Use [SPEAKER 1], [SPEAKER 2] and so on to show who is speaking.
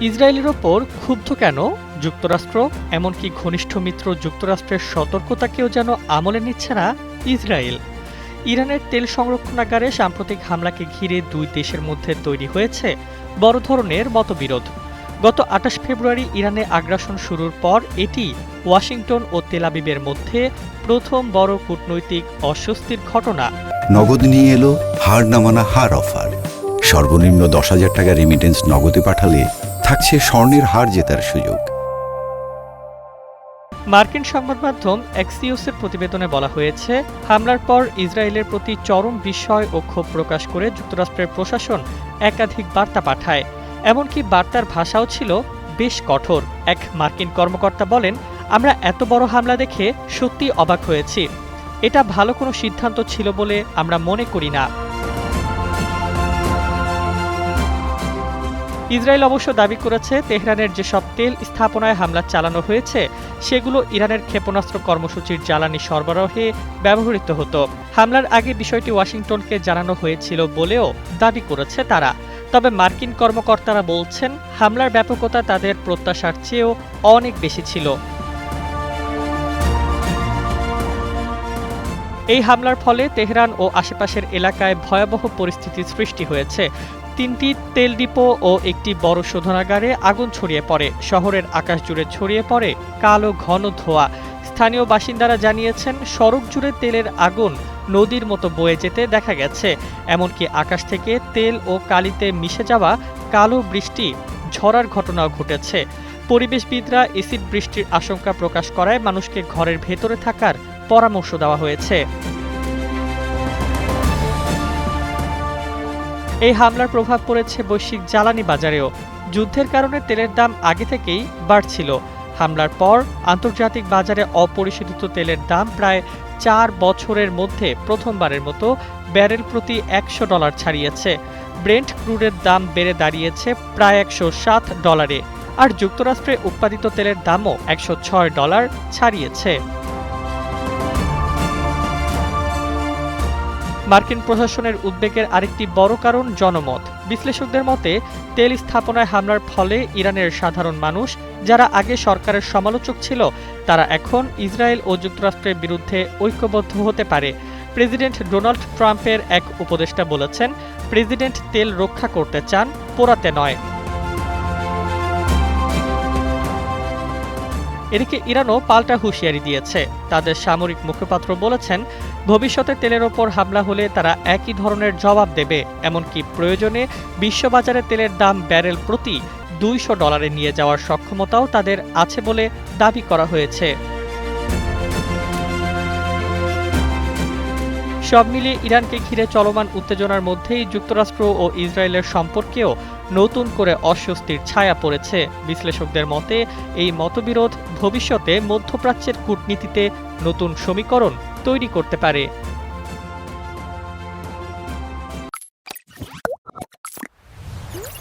[SPEAKER 1] ইসরায়েলের ওপর ক্ষুব্ধ কেন যুক্তরাষ্ট্র? এমনকি ঘনিষ্ঠ মিত্র যুক্তরাষ্ট্রের সতর্কতাকেও যেন আমলে নিচ্ছে না ইসরায়েল। ইরানের তেল সংরক্ষণাগারে সাম্প্রতিক হামলাকে ঘিরে দুই দেশের মধ্যে তৈরি হয়েছে বড় ধরনের মতবিরোধ। গত ২৮ ফেব্রুয়ারি ইরানে আগ্রাসন শুরুর পর এটি ওয়াশিংটন ও তেল আবিবের মধ্যে প্রথম বড় কূটনৈতিক অস্বস্তির ঘটনা।
[SPEAKER 2] নগদ নিয়ে এলো হার না মানা হার অফার। সর্বনিম্ন ১০,০০০ টাকা রেমিটেন্স নগদে পাঠালে থাকছে স্বর্ণের হার জেতার সুযোগ।
[SPEAKER 1] মার্কিন সংবাদ মাধ্যম এক্সিওসের প্রতিবেদনে বলা হয়েছে, হামলার পর ইসরায়েলের প্রতি চরম বিস্ময় ও ক্ষোভ প্রকাশ করে যুক্তরাষ্ট্রের প্রশাসন একাধিক বার্তা পাঠায়। এমনকি বার্তার ভাষাও ছিল বেশ কঠোর। এক মার্কিন কর্মকর্তা বলেন, আমরা এত বড় হামলা দেখে সত্যি অবাক হয়েছি। এটা ভালো কোনো সিদ্ধান্ত ছিল বলে আমরা মনে করি না। ইসরায়েল অবশ্য দাবি করেছে, তেহরানের যেসব তেল স্থাপনায় হামলা চালানো হয়েছে সেগুলো ইরানের ক্ষেপণাস্ত্র কর্মসূচির জ্বালানি সরবরাহে ব্যবহৃত হতো। হামলার আগে বিষয়টি ওয়াশিংটনকে জানানো হয়েছিল বলেও দাবি করেছে তারা। তবে মার্কিন কর্মকর্তারা বলছেন, হামলার ব্যাপকতা তাদের প্রত্যাশার চেয়েও অনেক বেশি ছিল। এই হামলার ফলে তেহরান ও আশেপাশের এলাকায় ভয়াবহ পরিস্থিতির সৃষ্টি হয়েছে। ৩টি তেল ডিপো ও একটি বড় শোধনাগারে আগুন ছড়িয়ে পড়ে। শহরের আকাশ জুড়ে ছড়িয়ে পড়ে কালো ঘন ধোঁয়া। স্থানীয় বাসিন্দারা জানিয়েছেন, সড়ক জুড়ে তেলের আগুন নদীর মতো বয়ে যেতে দেখা গেছে। এমনকি আকাশ থেকে তেল ও কালিতে মিশে যাওয়া কালো বৃষ্টি ঝরার ঘটনাও ঘটেছে। পরিবেশবিদরা এসিড বৃষ্টির আশঙ্কা প্রকাশ করায় মানুষকে ঘরের ভেতরে থাকার পরামর্শ দেওয়া হয়েছে। এই হামলার প্রভাব পড়েছে বৈশ্বিক জ্বালানি বাজারেও। যুদ্ধের কারণে তেলের দাম আগে থেকেই বাড়ছিল। হামলার পর আন্তর্জাতিক বাজারে অপরিশোধিত তেলের দাম প্রায় ৪ বছরের মধ্যে প্রথমবারের মতো ব্যারেল প্রতি $১০০ ছাড়িয়েছে। ব্রেন্ট ক্রুডের দাম বেড়ে দাঁড়িয়েছে প্রায় $১০৭, আর যুক্তরাষ্ট্রে উৎপাদিত তেলের দামও $১০৬ ছাড়িয়েছে। মার্কিন প্রশাসনের উদ্বেগের আরেকটি বড় কারণ জনমত। বিশ্লেষকদের মতে, তেল স্থাপনায় হামলার ফলে ইরানের সাধারণ মানুষ, যারা আগে সরকারের সমালোচক ছিল, তারা এখন ইসরায়েল ও যুক্তরাষ্ট্রের বিরুদ্ধে ঐক্যবদ্ধ হতে পারে। প্রেসিডেন্ট ডোনাল্ড ট্রাম্পের এক উপদেষ্টা বলেছেন, প্রেসিডেন্ট তেল রক্ষা করতে চান, পোড়াতে নয়। এদিকে ইরানও পাল্টা হুঁশিয়ারি দিয়েছে। তাদের সামরিক মুখপাত্র বলেছেন, ভবিষ্যতে তেলের ওপর হামলা হলে তারা একই ধরনের জবাব দেবে। এমনকি প্রয়োজনে বিশ্ববাজারে তেলের দাম ব্যারেল প্রতি $২০০ নিয়ে যাওয়ার সক্ষমতাও তাদের আছে বলে দাবি করা হয়েছে। সব মিলিয়ে ইরানকে ঘিরে চলমান উত্তেজনার মধ্যেই যুক্তরাষ্ট্র ও ইসরায়েলের সম্পর্কেও নতুন করে অস্বস্তির ছায়া পড়েছে। বিশ্লেষকদের মতে, এই মতবিরোধ ভবিষ্যতে মধ্যপ্রাচ্যের কূটনীতিতে নতুন সমীকরণ তৈরি করতে পারে।